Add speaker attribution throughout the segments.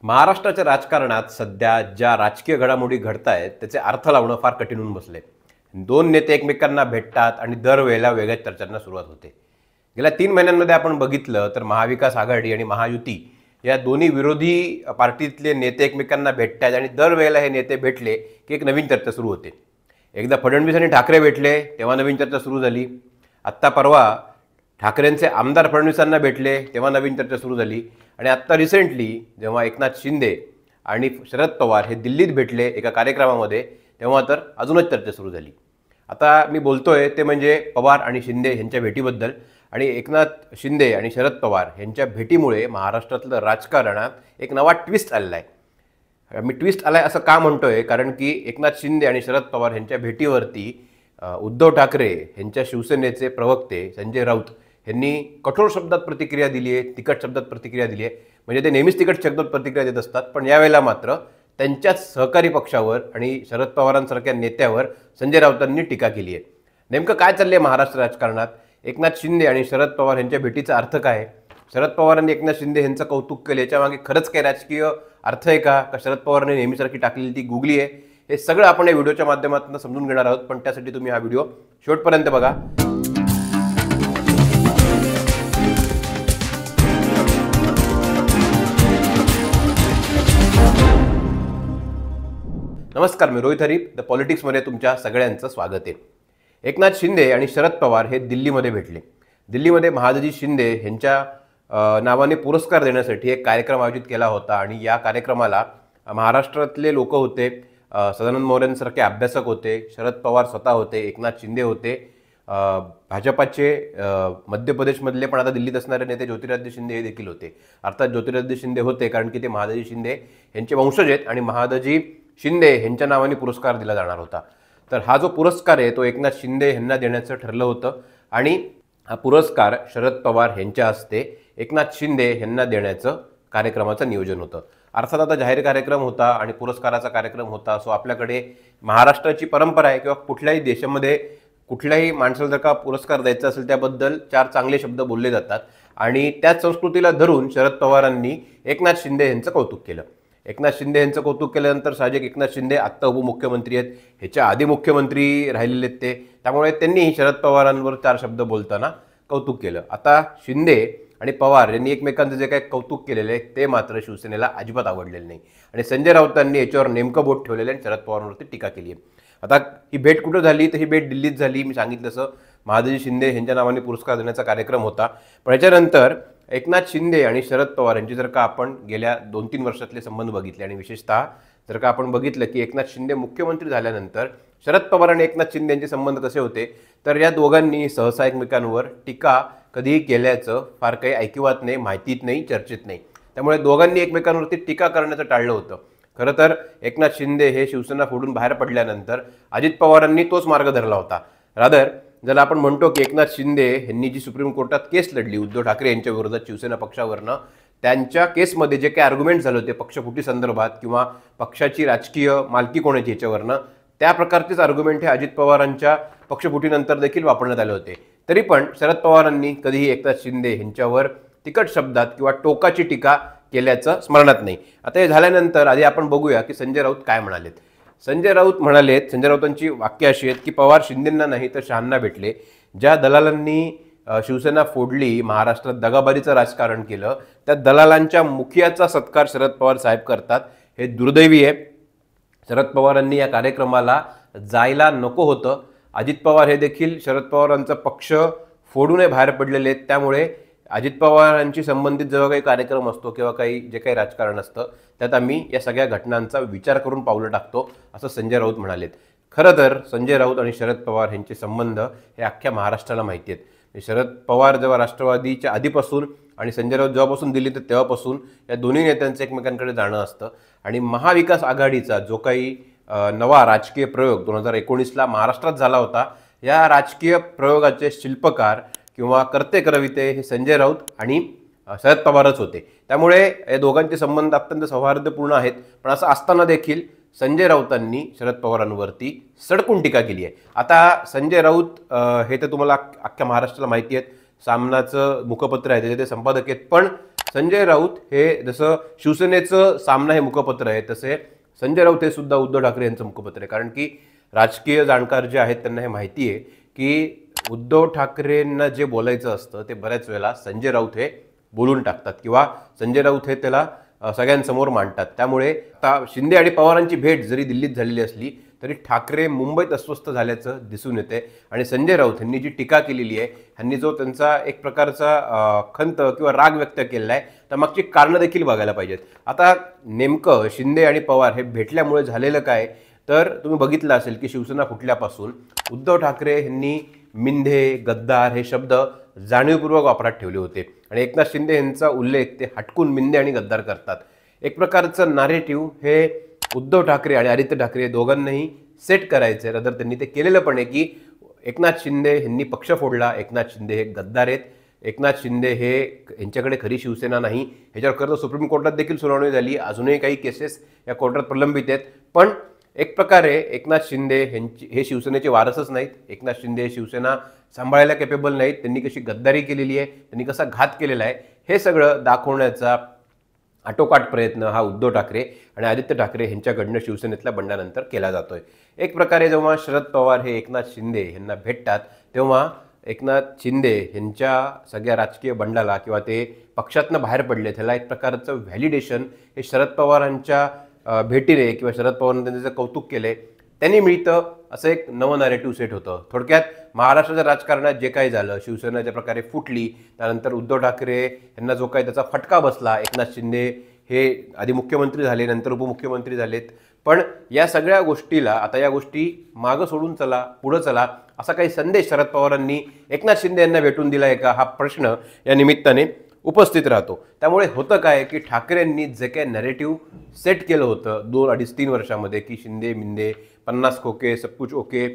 Speaker 1: महाराष्ट्राच्या राजकारणात सध्या ज्या राजकीय घडामोडी घडत आहेत त्याचे अर्थ लावणं फार कठीण होऊन बसले. दोन नेते एकमेकांना भेटतात आणि दरवेळेला वेगळ्याच चर्चांना सुरुवात होते. गेल्या 3 महिन्यांमध्ये आपण बघितलं तर महाविकास आघाडी आणि महायुती या दोन्ही विरोधी पार्टीतले नेते एकमेकांना भेटतात आणि दरवेळेला हे नेते भेटले की एक नवीन चर्चा सुरू होते. एकदा फडणवीस आणि ठाकरे भेटले तेव्हा नवीन चर्चा सुरू झाली. आत्ता परवा ठाकरेंचे आमदार फडणवीसांना भेटले तेव्हा नवीन चर्चा सुरू झाली. आणि आत्ता रिसेंटली जेव्हा एकनाथ शिंदे आणि शरद पवार हे दिल्लीत भेटले एका कार्यक्रमामध्ये तेव्हा तर अजूनच चर्चा सुरू झाली. आता मी बोलतोय ते म्हणजे पवार आणि शिंदे यांच्या भेटीबद्दल. आणि एकनाथ शिंदे आणि शरद पवार यांच्या भेटीमुळे महाराष्ट्रातलं राजकारणात एक नवा ट्विस्ट आलेला आहे. मी ट्विस्ट आलाय असं का म्हणतोय कारण की एकनाथ शिंदे आणि शरद पवार यांच्या भेटीवरती उद्धव ठाकरे यांच्या शिवसेनेचे प्रवक्ते संजय राऊत यांनी कठोर शब्दात प्रतिक्रिया दिली आहे, तिखट शब्दात प्रतिक्रिया दिली आहे. म्हणजे ते नेहमीच तिखट शब्दात प्रतिक्रिया देत असतात, पण यावेळेला मात्र त्यांच्याच सहकारी पक्षावर आणि शरद पवारांसारख्या नेत्यावर संजय राऊतांनी टीका केली आहे. नेमकं काय चाललंय महाराष्ट्र राजकारणात? एकनाथ शिंदे आणि शरद पवार यांच्या भेटीचा अर्थ काय? शरद पवारांनी एकनाथ शिंदे यांचं कौतुक केलं, याच्यामागे खरंच काही राजकीय अर्थ आहे का शरद पवारांनी नेहमीसारखी टाकलेली ती गुगली आहे? हे सगळं आपण या व्हिडिओच्या माध्यमातून समजून घेणार आहोत, पण त्यासाठी तुम्ही हा व्हिडिओ शेवटपर्यंत बघा. नमस्कार, मी रोहित हरीप द पॉलिटिक्समध्ये तुमच्या सगळ्यांचं स्वागत आहे. एकनाथ शिंदे आणि शरद पवार हे दिल्लीमध्ये भेटले. दिल्लीमध्ये महादजी शिंदे यांच्या नावाने पुरस्कार देण्यासाठी एक कार्यक्रम आयोजित केला होता आणि या कार्यक्रमाला महाराष्ट्रातले लोक होते, सदानंद मोरेंसारखे अभ्यासक होते, शरद पवार स्वतः होते, एकनाथ शिंदे होते, भाजपाचे मध्य प्रदेशमधले पण आता दिल्लीत असणारे नेते ज्योतिरादित्य शिंदे हे देखील होते. अर्थात ज्योतिरादित्य शिंदे होते कारण की ते महादजी शिंदे यांचे वंशज आहेत आणि महादजी शिंदे यांच्या नावाने पुरस्कार दिला जाणार होता. तर हा जो पुरस्कार आहे तो एकनाथ शिंदे यांना देण्याचं ठरलं होतं आणि हा पुरस्कार शरद पवार यांच्या हस्ते एकनाथ शिंदे यांना देण्याचं कार्यक्रमाचं नियोजन होतं. अर्थात आता जाहीर कार्यक्रम होता आणि पुरस्काराचा कार्यक्रम होता. सो आपल्याकडे महाराष्ट्राची परंपरा आहे किंवा कुठल्याही देशामध्ये कुठल्याही माणसाला जर का पुरस्कार द्यायचा असेल त्याबद्दल 4 चांगले शब्द बोलले जातात आणि त्याच संस्कृतीला धरून शरद पवारांनी एकनाथ शिंदे यांचं कौतुक केलं. एकनाथ शिंदे यांचं कौतुक केल्यानंतर साहजिक एकनाथ शिंदे आत्ता उपमुख्यमंत्री आहेत, ह्याच्या आधी मुख्यमंत्री राहिलेले आहेत ते, त्यामुळे त्यांनी शरद पवारांवर 4 शब्द बोलताना कौतुक केलं. आता शिंदे आणि पवार यांनी एकमेकांचं जे काही कौतुक केलेलं आहे ते मात्र शिवसेनेला अजिबात आवडलेलं नाही आणि संजय राऊतांनी याच्यावर नेमकं बोट ठेवलेलं आणि शरद पवारांवरती टीका केली आहे. आता ही भेट कुठं झाली तर ही भेट दिल्लीत झाली. मी सांगितलं तसं महादजी शिंदे यांच्या नावाने पुरस्कार देण्याचा कार्यक्रम होता. पण याच्यानंतर एकनाथ शिंदे आणि शरद पवार यांची जर का आपण गेल्या 2-3 वर्षातले संबंध बघितले आणि विशेषतः जर का आपण बघितलं की एकनाथ शिंदे मुख्यमंत्री झाल्यानंतर शरद पवार आणि एकनाथ शिंदे यांचे संबंध कसे होते तर या दोघांनी सहसा एकमेकांवर टीका कधीही केल्याचं फार काही ऐकिवात नाही, माहितीत नाही, चर्चेत नाही. त्यामुळे दोघांनी एकमेकांवरती टीका करण्याचं टाळलं होतं. खरं तर एकनाथ शिंदे हे शिवसेना फोडून बाहेर पडल्यानंतर अजित पवारांनी तोच मार्ग धरला होता. रादर ज्याला आपण म्हणतो की एकनाथ शिंदे यांनी जी सुप्रीम कोर्टात केस लढली उद्धव ठाकरे यांच्या विरोधात शिवसेना पक्षावरनं, त्यांच्या केसमध्ये जे काही आर्ग्युमेंट झाले होते पक्षफुटी संदर्भात किंवा पक्षाची राजकीय मालकी कोणाची याच्यावरनं, त्या प्रकारचेच आर्ग्युमेंट हे अजित पवारांच्या पक्षफुटीनंतर देखील वापरण्यात आले होते. तरी पण शरद पवारांनी कधीही एकनाथ शिंदे यांच्यावर तिखट शब्दात किंवा टोकाची टीका केल्याचं स्मरणात नाही. आता हे झाल्यानंतर आधी आपण बघूया की संजय राऊत काय म्हणालेत. संजय राऊतांची वाक्य अशी आहेत की पवार शिंदेंना नाही तर शहांना भेटले. ज्या दलालांनी शिवसेना फोडली, महाराष्ट्रात दगाबाजीचं राजकारण केलं, त्या दलालांच्या मुखियाचा सत्कार शरद पवार साहेब करतात, हे दुर्दैवी आहे. शरद पवारांनी या कार्यक्रमाला जायला नको होतं. अजित पवार हे देखील शरद पवारांचा पक्ष फोडून बाहेर पडलेले आहेत. त्यामुळे अजित पवारांशी संबंधित जेव्हा काही कार्यक्रम असतो किंवा जे काही राजकारण असतं त्यात आम्ही या सगळ्या घटनांचा विचार करून पावलं टाकतो, असं संजय राऊत म्हणालेत. खरं तर संजय राऊत आणि शरद पवार यांचे संबंध हे अख्ख्या महाराष्ट्राला माहिती आहेत. शरद पवार जेव्हा राष्ट्रवादीच्या आधीपासून आणि संजय राऊत जेव्हापासून दिल्लीत तेव्हापासून या दोन्ही नेत्यांचं एकमेकांकडे जाणं असतं. आणि महाविकास आघाडीचा जो काही नवा राजकीय प्रयोग 2019ला महाराष्ट्रात झाला होता, या राजकीय प्रयोगाचे शिल्पकार किंवा कर्ते करविते हे संजय राऊत आणि शरद पवारच होते. त्यामुळे या दोघांचे संबंध अत्यंत सौहार्दपूर्ण आहेत. पण असं असताना देखील संजय राऊतांनी शरद पवारांवरती सडकून टीका केली आहे. आता संजय राऊत हे तर तुम्हाला अख्ख्या महाराष्ट्राला माहिती आहेत, सामनाचं मुखपत्र आहे, त्याचे ते संपादक आहेत. पण संजय राऊत हे जसं शिवसेनेचं सामना हे मुखपत्र आहे, तसे संजय राऊत हे सुद्धा उद्धव ठाकरे यांचं मुखपत्र आहे. कारण की राजकीय जाणकार जे आहेत त्यांना हे माहिती आहे की उद्धव ठाकरेंना जे बोलायचं असतं ते बऱ्याच वेळेला संजय राऊत हे बोलून टाकतात किंवा संजय राऊत हे त्याला सगळ्यांसमोर मांडतात. त्यामुळे आता शिंदे आणि पवारांची भेट जरी दिल्लीत झालेली असली तरी ठाकरे मुंबईत अस्वस्थ झाल्याचं दिसून येते. आणि संजय राऊत यांनी जी टीका केलेली आहे, ह्यांनी जो त्यांचा एक प्रकारचा खंत किंवा राग व्यक्त केलेला आहे, तर मागची कारणं देखील बघायला पाहिजेत. आता नेमकं शिंदे आणि पवार हे भेटल्यामुळे झालेलं काय, तर तुम्ही बघितलं असेल की शिवसेना फुटल्यापासून उद्धव ठाकरे यांनी मिंधे, गद्दार हे शब्द जाणीवपूर्वक वापरात ठेवले होते आणि एकनाथ शिंदे यांचा उल्लेख ते हटकून मिंधे आणि गद्दार करतात. एक प्रकारचं नॅरेटिव्ह हे उद्धव ठाकरे आणि आदित्य ठाकरे दोघांनाही सेट करायचे. रदर त्यांनी ते केलेलं पण आहे की एकनाथ शिंदे यांनी पक्ष फोडला, एकनाथ शिंदे हे गद्दार आहेत, एकनाथ शिंदे हे यांच्याकडे खरी शिवसेना नाही. ह्याच्यावर खरं तर सुप्रीम कोर्टात देखील सुनावणी झाली, अजूनही काही केसेस या कोर्टात प्रलंबित आहेत. पण एक प्रकारे एकनाथ शिंदे हे शिवसेनेचे वारसच नाहीत, एकनाथ शिंदे शिवसेना सांभाळायला कॅपेबल नाहीत, त्यांनी कशी गद्दारी केलेली आहे, त्यांनी कसा घात केलेला आहे, हे सगळं दाखवण्याचा आटोकाट प्रयत्न हा उद्धव ठाकरे आणि आदित्य ठाकरे यांच्याकडनं शिवसेनेतल्या बंडानंतर केला जातोय. एक प्रकारे जेव्हा शरद पवार हे एकनाथ शिंदे यांना भेटतात तेव्हा एकनाथ शिंदे यांच्या सगळ्या राजकीय बंडाला किंवा ते पक्षातनं बाहेर पडले त्याला एक प्रकारचं व्हॅलिडेशन हे शरद पवारांच्या भेटीने किंवा शरद पवारांनी त्यांचं कौतुक केले त्यांनी मिळतं, असं एक नवं नॅरेटिव्ह सेट होतं. थोडक्यात महाराष्ट्राच्या राजकारणात जे काही झालं, शिवसेना ज्या प्रकारे फुटली, त्यानंतर उद्धव ठाकरे यांना जो काही त्याचा फटका बसला, एकनाथ शिंदे हे आधी मुख्यमंत्री झाले, नंतर उपमुख्यमंत्री झालेत, पण या सगळ्या गोष्टीला आता या गोष्टी मागं सोडून चला, पुढं चला, असा काही संदेश शरद पवारांनी एकनाथ शिंदे यांना भेटून दिला आहे का, हा प्रश्न या निमित्ताने उपस्थित राहतो. त्यामुळे होतं काय की ठाकरेंनी जे काही नॅरेटिव्ह सेट केलं होतं 2, 2.5, 3 वर्षामध्ये की शिंदे मिंदे 50 खोके सबकुछ ओके,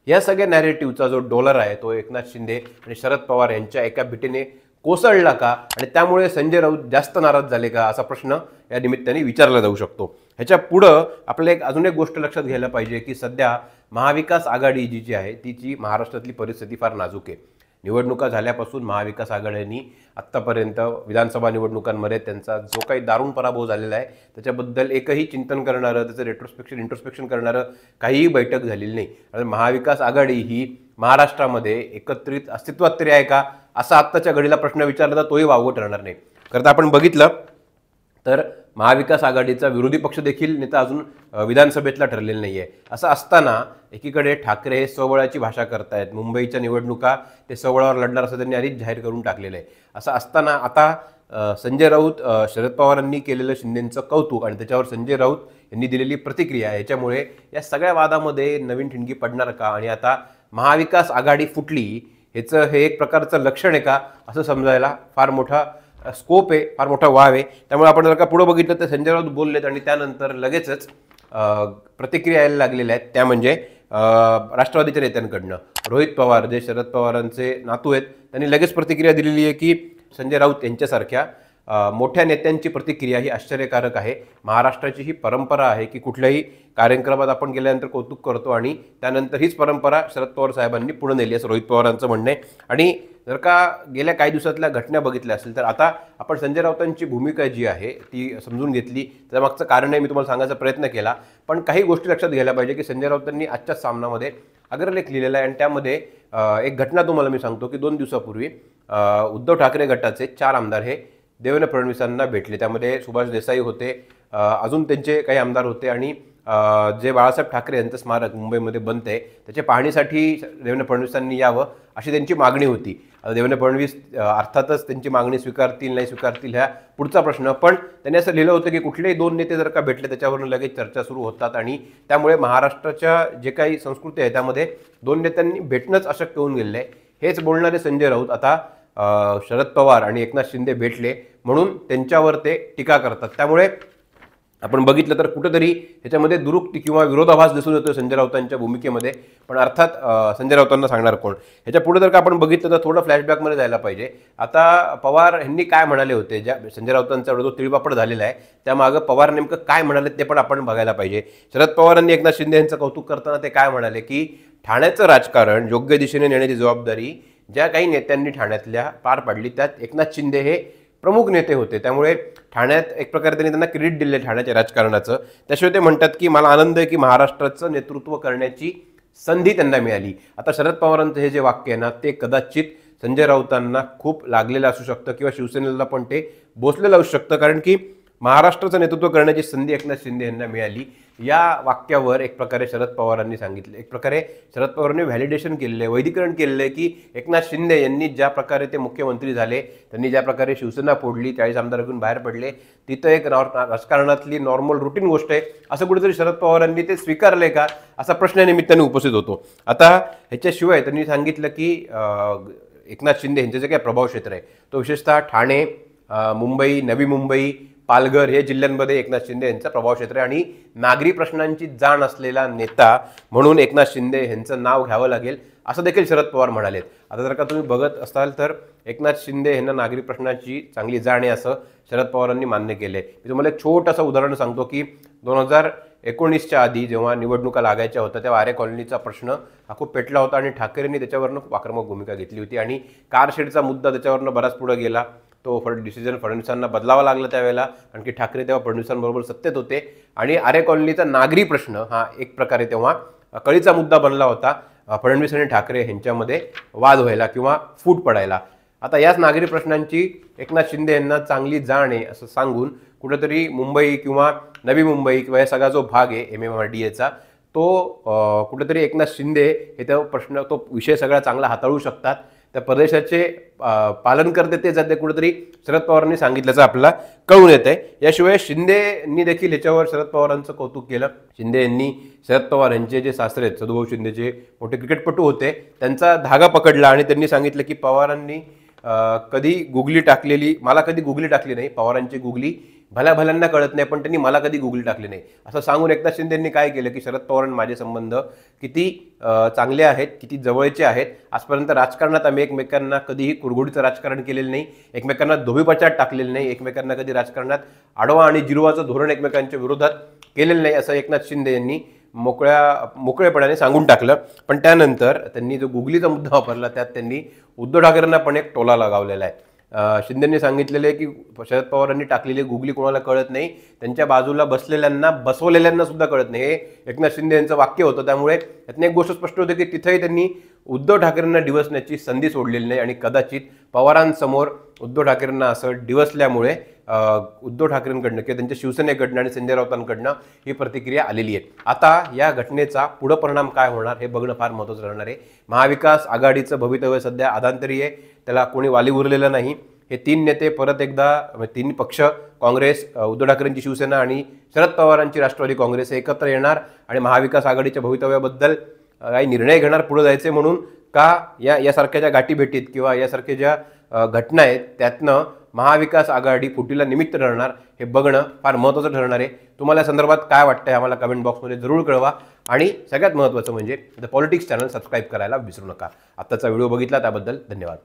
Speaker 1: या सगळ्या नॅरेटिव्हचा जो डॉलर आहे तो एकनाथ शिंदे आणि शरद पवार यांच्या एका भेटीने कोसळला का आणि त्यामुळे संजय राऊत जास्त नाराज झाले का, असा प्रश्न या निमित्ताने विचारला जाऊ शकतो. ह्याच्या पुढं आपल्याला अजून एक गोष्ट लक्षात घ्यायला पाहिजे की सध्या महाविकास आघाडी जी आहे तिची महाराष्ट्रातली परिस्थिती फार नाजूक आहे. निवडणुका झाल्यापासून महाविकास आघाड्यांनी आत्तापर्यंत विधानसभा निवडणुकांमध्ये त्यांचा जो काही दारुण पराभव झालेला आहे त्याच्याबद्दल एकही चिंतन करणारं, त्याचं इंट्रोस्पेक्शन करणारं काहीही बैठक झालेली नाही. आणि महाविकास आघाडी ही महाराष्ट्रामध्ये एकत्रित अस्तित्वात तरी आहे का, असा आत्ताच्या घडीला प्रश्न विचारला तर तोही वावगं ठरणार नाही. खरं तर आपण बघितलं तर महाविकास आघाडीचा विरोधी पक्ष देखील नेता अजून विधानसभेतला ठरलेला नाही आहे. असं असताना एकीकडे ठाकरे हे स्वबळाची भाषा करतायत, मुंबईच्या निवडणुका ते स्वबळावर लढणार असं त्यांनी आधीच जाहीर करून टाकलेलं आहे. असं असताना आता संजय राऊत शरद पवारांनी केलेलं शिंदेंचं कौतुक आणि त्याच्यावर संजय राऊत यांनी दिलेली प्रतिक्रिया, याच्यामुळे या सगळ्या वादामध्ये नवीन ठिणगी पडणार का आणि आता महाविकास आघाडी फुटली ह्याचं हे एक प्रकारचं लक्षण आहे का, असं समजायला फार मोठा स्कोप आहे, फार मोठा वाव आहे. त्यामुळे आपण जर का पुढं बघितलं तर संजय राऊत बोललेत आणि त्यानंतर लगेचच प्रतिक्रिया यायला लागलेल्या आहेत. त्या म्हणजे राष्ट्रवादीच्या नेत्यांकडनं रोहित पवार जे शरद पवारांचे नातू आहेत त्यांनी लगेच प्रतिक्रिया दिलेली आहे की संजय राऊत यांच्यासारख्या मोठ्या नेत्यांची प्रतिक्रिया ही आश्चर्यकारक आहे. महाराष्ट्राची ही परंपरा आहे की कुठल्याही कार्यक्रमात आपण गेल्यानंतर कौतुक करतो आणि त्यानंतर हीच परंपरा शरद पवार साहेबांनी पुढे नेली असं रोहित पवारांचं म्हणणं आहे. आणि जर का गेल्या काही दिवसातल्या घटना बघितल्या असेल तर आता आपण संजय राऊतांची भूमिका जी आहे ती समजून घेतली. त्यामागचं कारणही मी तुम्हाला सांगायचा प्रयत्न केला, पण काही गोष्टी लक्षात घ्यायला पाहिजे की संजय राऊतांनी आजच्या सामनामध्ये अग्रलेख लिहिलेला आहे आणि त्यामध्ये एक घटना तुम्हाला मी सांगतो की 2 दिवसापूर्वी उद्धव ठाकरे गटाचे 4 आमदार हे देवेंद्र फडणवीसांना भेटले. त्यामध्ये सुभाष देसाई होते, अजून त्यांचे काही आमदार होते आणि जे बाळासाहेब ठाकरे यांचं स्मारक मुंबईमध्ये बनते त्याच्या पाहणीसाठी देवेंद्र फडणवीसांनी यावं अशी त्यांची मागणी होती. आता देवेंद्र फडणवीस अर्थातच त्यांची मागणी स्वीकारतील नाही स्वीकारतील ह्या पुढचा प्रश्न, पण त्यांनी असं लिहिलं होतं की कुठलेही 2 नेते जर का भेटले त्याच्यावरून लगेच चर्चा सुरू होतात आणि त्यामुळे महाराष्ट्राच्या जे काही संस्कृती आहे त्यामध्ये 2 नेत्यांनी भेटणंच अशक्य होऊन गेलेलं आहे. हेच बोलणारे संजय राऊत आता शरद पवार आणि एकनाथ शिंदे भेटले म्हणून त्यांच्यावर ते टीका करतात. त्यामुळे आपण बघितलं तर कुठेतरी ह्याच्यामध्ये दुरुक्ती किंवा विरोधाभास दिसून येतो संजय राऊतांच्या भूमिकेमध्ये. पण अर्थात संजय राऊतांना सांगणार कोण. ह्याच्या पुढे जर का आपण बघितलं तर थोडं फ्लॅशबॅकमध्ये जायला पाहिजे. आता पवार यांनी काय म्हणाले होते, ज्या संजय राऊतांचा जो तिळपापड झालेला आहे त्यामागं पवार नेमकं काय म्हणाले ते पण आपण बघायला पाहिजे. शरद पवारांनी एकनाथ शिंदे यांचं कौतुक करताना ते काय म्हणाले की ठाण्याचं राजकारण योग्य दिशेने नेण्याची जबाबदारी ज्या काही नेत्यांनी ठाण्यातल्या पार पाडली त्यात एकनाथ शिंदे हे प्रमुख नेते होते, त्यामुळे ठाण्यात एक प्रकारे त्यांनी त्यांना क्रेडिट दिले ठाण्याच्या राजकारणाचं. त्याशिवाय ते म्हणतात की मला आनंद आहे की महाराष्ट्राचं नेतृत्व करण्याची संधी त्यांना मिळाली. आता शरद पवारांचं हे जे वाक्य आहे ना, ते कदाचित संजय राऊतांना खूप लागलेलं असू शकतं किंवा शिवसेनेला पण ते बोचलेलं असू शकतं, कारण की महाराष्ट्राचं नेतृत्व करण्याची संधी एकनाथ शिंदे यांना मिळाली. या वाक्यावर एक प्रकारे शरद पवारांनी सांगितले, एक प्रकारे शरद पवारांनी व्हॅलिडेशन केलेलं आहे, वैधीकरण केलेलं आहे की एकनाथ शिंदे यांनी ज्या प्रकारे ते मुख्यमंत्री झाले, त्यांनी ज्या प्रकारे शिवसेना फोडली, 40 आमदारातून बाहेर पडले, तिथं एक राजकारणातली नॉर्मल रुटीन गोष्ट आहे, असं कुठेतरी शरद पवारांनी ते स्वीकारलंय का असा प्रश्न या निमित्ताने उपस्थित होतो. आता ह्याच्याशिवाय त्यांनी सांगितलं की एकनाथ शिंदे यांचे जे काय प्रभाव क्षेत्र आहे तो विशेषतः ठाणे, मुंबई, नवी मुंबई, पालघर हे जिल्ह्यांमध्ये एकनाथ शिंदे यांचा प्रभाव क्षेत्र आहे आणि नागरी प्रश्नांची जाण असलेला नेता म्हणून एकनाथ शिंदे यांचं नाव घ्यावं लागेल असं देखील शरद पवार म्हणालेत. आता जर का तुम्ही बघत असाल तर एकनाथ शिंदे यांना नागरी प्रश्नाची चांगली जाण आहे असं शरद पवारांनी मान्य केले. मी तुम्हाला एक छोटंसं उदाहरण सांगतो की 2019च्या आधी जेव्हा निवडणुका लागायच्या होत्या तेव्हा आरे कॉलनीचा प्रश्न हा खूप पेटला होता आणि ठाकरेंनी त्याच्यावरनं खूप आक्रमक भूमिका घेतली होती आणि कारशेडचा मुद्दा त्याच्यावरनं बराच पुढे गेला. तो डिसिजन फडणवीसांना बदलावा लागला त्यावेळेला, कारण की ठाकरे तेव्हा फडणवीसांबरोबर सत्तेत होते आणि आरे कॉलनीचा नागरी प्रश्न हा एक प्रकारे तेव्हा कळीचा मुद्दा बनला होता. फडणवीस आणि ठाकरे यांच्यामध्ये वाद व्हायला किंवा फूट पडायला. आता याच नागरी प्रश्नांची एकनाथ शिंदे यांना चांगली जाण आहे असं सांगून कुठेतरी मुंबई किंवा नवी मुंबई किंवा या सगळा जो भाग आहे MMRDAचा तो कुठेतरी एकनाथ शिंदे हे तो विषय सगळा चांगला हाताळू शकतात. त्या प्रदेशाचे पालन करते ते जाते कुठेतरी शरद पवारांनी सांगितल्याचं आपल्याला कळून येत आहे. याशिवाय शिंदेंनी देखील ह्याच्यावर शरद पवारांचं कौतुक केलं. शिंदे यांनी शरद पवार यांचे जे सासरे आहेत सदुभाऊ शिंदे जे मोठे क्रिकेटपटू होते त्यांचा धागा पकडला आणि त्यांनी सांगितलं की पवारांनी कधी गुगली टाकलेली, मला कधी गुगली टाकली नाही, पवारांची गुगली भल्याभल्यांना कळत नाही पण त्यांनी मला कधी गुगली टाकली नाही असं सांगून एकनाथ शिंदेंनी काय केलं की शरद पवार आणि माझे संबंध किती चांगले आहेत, किती जवळचे आहेत, आजपर्यंत राजकारणात आम्ही एकमेकांना कधीही कुरघोडीचं राजकारण केलेलं नाही, एकमेकांना धोबीपछाड टाकलेलं नाही, एकमेकांना कधी राजकारणात आडवा आणि जिरवाचं धोरण एकमेकांच्या विरोधात केलेलं नाही असं एकनाथ शिंदे यांनी मोकळेपणाने सांगून टाकलं. पण त्यानंतर त्यांनी जो गुगलीचा मुद्दा वापरला त्यात त्यांनी उद्धव ठाकरेंना पण एक टोला लगावलेला आहे. शिंदेंनी सांगितलेलं आहे की शरद पवारांनी टाकलेली गुगली कोणाला कळत नाही, त्यांच्या बाजूला बसवलेल्यांना सुद्धा कळत नाही, हे एकनाथ शिंदे यांचं वाक्य होतं. त्यामुळे यातनं एक गोष्ट स्पष्ट होते की तिथेही त्यांनी उद्धव ठाकरेंना डिवसण्याची संधी सोडलेली नाही आणि कदाचित पवारांसमोर उद्धव ठाकरेंना असं डिवसल्यामुळे उद्धव ठाकरेंकडनं किंवा त्यांच्या शिवसेनेकडनं आणि संजय राऊतांकडनं ही प्रतिक्रिया आलेली आहे. आता या घटनेचा पुढं परिणाम काय होणार हे बघणं फार महत्त्वाचं राहणार आहे. महाविकास आघाडीचं भवितव्य सध्या अधांतरी आहे, त्याला कोणी वाली उरलेलं नाही. हे 3 नेते परत एकदा 3 पक्ष काँग्रेस, उद्धव ठाकरेंची शिवसेना आणि शरद पवारांची राष्ट्रवादी काँग्रेस एकत्र येणार आणि महाविकास आघाडीच्या भवितव्याबद्दल काही निर्णय घेणार पुढे जायचे म्हणून का यासारख्या ज्या गाठीभेटीत किंवा यासारख्या ज्या घटना आहेत त्यातनं महाविकास आघाडी फुटीला निमित्त ठरणार हे बघणं फार महत्त्वाचं ठरणार आहे. तुम्हाला या संदर्भात काय वाटतंय आम्हाला कमेंट बॉक्समध्ये जरूर कळवा आणि सगळ्यात महत्त्वाचं म्हणजे द पॉलिटिक्स चॅनल सबस्क्राईब करायला विसरू नका. आत्ताचा व्हिडिओ बघितला त्याबद्दल धन्यवाद.